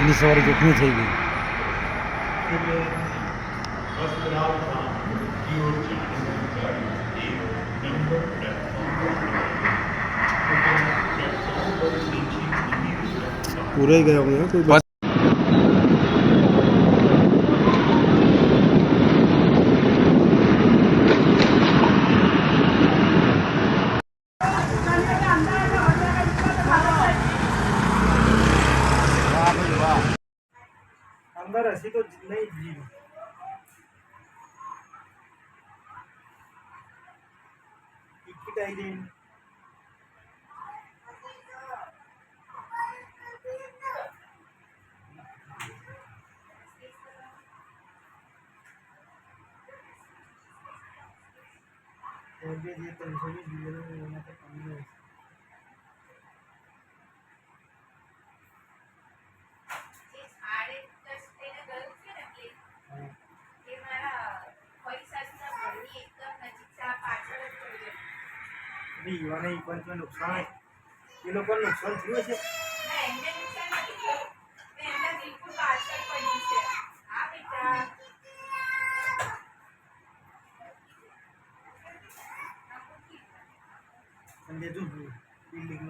આજની સવારે જોખમી થઈ ગઈ. પૂરાઈ ગયા હું કોઈ अंदर ऐसी तो नहीं जी टिकट आई थी और भी ये टेंशन भी जीवन में होना तो कम है યુવાને પણ નુકસાન એ લોકોને નુકસાન થયું છે બિલ્ડિંગ